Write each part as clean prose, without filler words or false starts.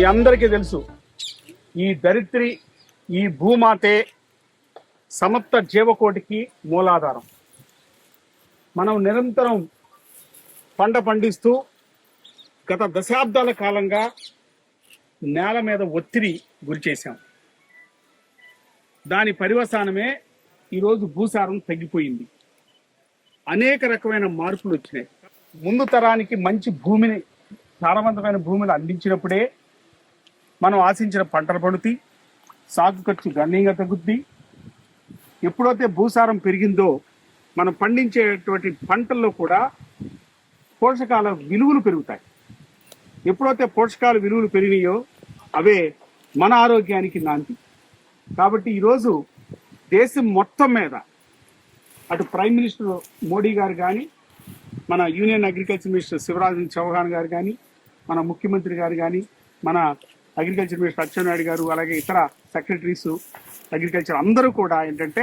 మీ అందరికీ తెలుసు, ఈ ధరిత్రి, ఈ భూమాతే సమస్త జీవకోటికి మూలాధారం. మనం నిరంతరం పంట పండిస్తూ గత దశాబ్దాల కాలంగా నేల మీద ఒత్తిడి గురి చేశాం. దాని పర్యవసానమే ఈరోజు భూసారం తగ్గిపోయింది. అనేక రకమైన మార్పులు వచ్చినాయి. ముందు తరానికి మంచి భూమిని, సారవంతమైన భూమిని అందించినప్పుడే మనం ఆశించిన పంటలు పండుతాయి, సాగు ఖర్చు గణనీయంగా తగ్గుద్ది. ఎప్పుడైతే భూసారం పెరిగిందో మనం పండించేటువంటి పంటల్లో కూడా పోషకాల విలువలు పెరుగుతాయి. ఎప్పుడైతే పోషకాల విలువలు పెరిగినాయో అవే మన ఆరోగ్యానికి నాంది. కాబట్టి ఈరోజు దేశం మొత్తం మీద అటు ప్రైమ్ మినిస్టర్ మోడీ గారు కానీ, మన union agriculture minister Shivraj Singh Chouhan గారు కానీ, మన ముఖ్యమంత్రి గారు కానీ, మన అగ్రికల్చర్ మినిస్టర్ అచ్చెన్నాయుడు గారు, అలాగే ఇతర సెక్రటరీస్ అగ్రికల్చర్ అందరూ కూడా ఏంటంటే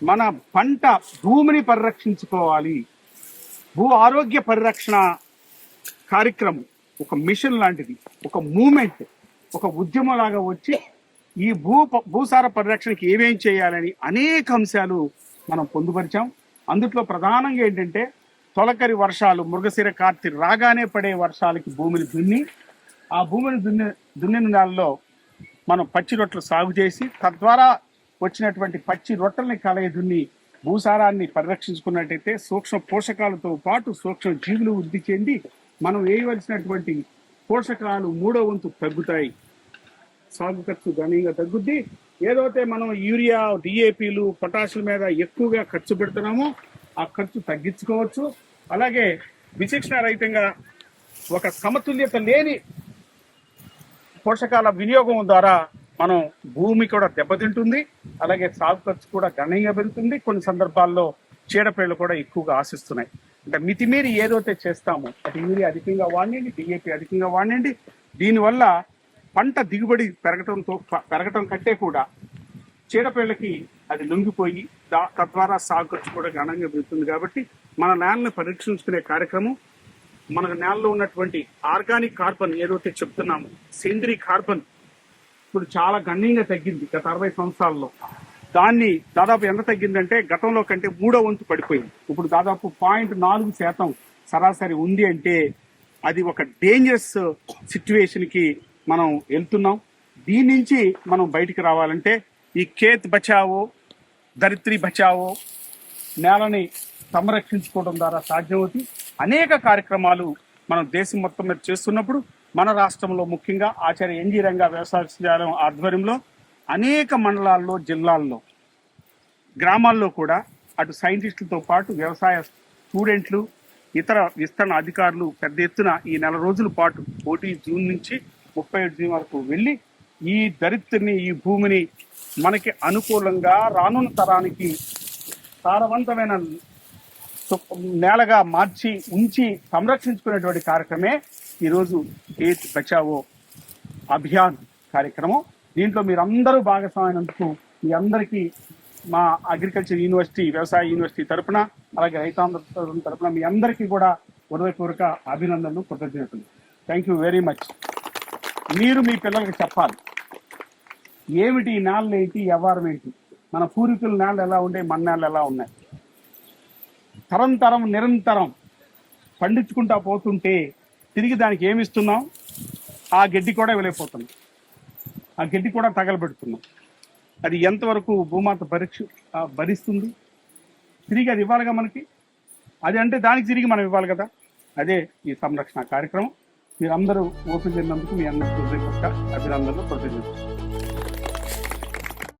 మన పంట భూమిని పరిరక్షించుకోవాలి. భూ ఆరోగ్య పరిరక్షణ కార్యక్రమం ఒక మిషన్ లాంటిది, ఒక మూమెంట్, ఒక ఉద్యమం లాగా వచ్చి ఈ భూసార పరిరక్షణకి ఏమేం చేయాలని అనేక అంశాలు మనం పొందుపరిచాం. అందులో ప్రధానంగా ఏంటంటే తొలకరి వర్షాలు, మృగశిర కార్తె రాగానే పడే వర్షాలకి భూమిని దున్ని, ఆ భూమిని దున్నిన నెలలో మనం పచ్చి రొట్టెలు సాగు చేసి తద్వారా వచ్చినటువంటి పచ్చి రొట్టెల్ని కలయి దున్ని భూసారాన్ని పరిరక్షించుకున్నట్టయితే సూక్ష్మ పోషకాలతో పాటు సూక్ష్మ జీవులు వృద్ధి చెంది మనం వేయవలసినటువంటి పోషకాలు 3వ వంతు తగ్గుతాయి. సాగు ఖర్చు గణనీయంగా తగ్గుద్ది. ఏదైతే మనం యూరియా, డిఏపీలు, పొటాషియం మీద ఎక్కువగా ఖర్చు పెడుతున్నామో ఆ ఖర్చు తగ్గించుకోవచ్చు. అలాగే విచక్షణ రహితంగా ఒక సమతుల్యత లేని పోషకాల వినియోగం ద్వారా మనం భూమి కూడా దెబ్బతింటుంది. అలాగే సాగు ఖర్చు కూడా గణనీయంగా పెరుగుతుంది. కొన్ని సందర్భాల్లో చీడపీడలు కూడా ఎక్కువగా ఆశిస్తున్నాయి. అంటే మితిమీరి ఏదైతే చేస్తామో అటు యూరియా అధికంగా వాడండి, డిఏపీ అధికంగా వాడండి. దీనివల్ల పంట దిగుబడి పెరగటం కంటే కూడా చీడపీడలకి అది లొంగిపోయి తద్వారా సాగు ఖర్చు కూడా గణనీయంగా పెరుగుతుంది. కాబట్టి మన నేలని పరీక్షించుకునే కార్యక్రమం, మన నేలలో ఉన్నటువంటి ఆర్గానిక్ కార్బన్ ఏదైతే చెప్తున్నామో, సేంద్రీయ కార్బన్ ఇప్పుడు చాలా గణనీయంగా తగ్గింది గత 60 సంవత్సరాల్లో. దాన్ని దాదాపు ఎంత తగ్గిందంటే గతంలో కంటే 3వ వంతు పడిపోయింది. ఇప్పుడు దాదాపు 0.4% సరాసరి ఉంది. అంటే అది ఒక డేంజరస్ సిచ్యువేషన్కి మనం వెళ్తున్నాం. దీని నుంచి మనం బయటికి రావాలంటే ఈ ఖేత్ బచావో, ధరిత్రి బచావో, నేలని సంరక్షించుకోవడం ద్వారా సాధ్యమవుతుంది. అనేక కార్యక్రమాలు మనం దేశం మొత్తం మీద చేస్తున్నప్పుడు మన రాష్ట్రంలో ముఖ్యంగా ఆచార్య ఎన్జీ రంగా వ్యవసాయ విశ్వవిద్యాలయం ఆధ్వర్యంలో అనేక మండలాల్లో, జిల్లాల్లో, గ్రామాల్లో కూడా అటు సైంటిస్టులతో పాటు వ్యవసాయ స్టూడెంట్లు, ఇతర విస్తరణ అధికారులు పెద్ద ఎత్తున ఈ 4 రోజుల పాటు 1 జూన్ నుంచి 31 జూన్ వరకు వెళ్ళి ఈ ధరిత్రిని, ఈ భూమిని మనకి అనుకూలంగా రానున్న తరానికి సారవంతమైన నేలగా మార్చి ఉంచి సంరక్షించుకునేటువంటి కార్యక్రమే ఈరోజు ఖేత్ బచావో అభియాన్ కార్యక్రమం. దీంట్లో మీరందరూ భాగస్వామైనందుకు మీ అందరికీ మా అగ్రికల్చర్ యూనివర్సిటీ, వ్యవసాయ యూనివర్సిటీ తరఫున, అలాగే రైతాంధ్ర తరఫున మీ అందరికీ కూడా హృదయపూర్వక అభినందనలు, కృతజ్ఞతలు. Thank you very much. మీరు మీ పిల్లలకి చెప్పాలి ఏమిటి ఈ నేలలు ఏంటి, వ్యవహారం ఏంటి, మన పూర్వీకుల నేలలు ఎలా ఉండే, మన నేలలు ఎలా ఉన్నాయి. తరం నిరంతరం పండించుకుంటా పోతుంటే తిరిగి దానికి ఏమిస్తున్నాం? ఆ గడ్డి కూడా వెళ్ళిపోతున్నాం, ఆ గడ్డి కూడా తగలబెడుతున్నాం. అది ఎంతవరకు భూమాత భరిస్తుంది? తిరిగి అది ఇవ్వాలిగా మనకి. అది అంటే దానికి తిరిగి మనం ఇవ్వాలి కదా. అదే ఈ సంరక్షణ కార్యక్రమం. మీరందరూ ఓపిక చేసినందుకు మీ అందరికీ అభినందనలు, కృతజ్ఞతలు.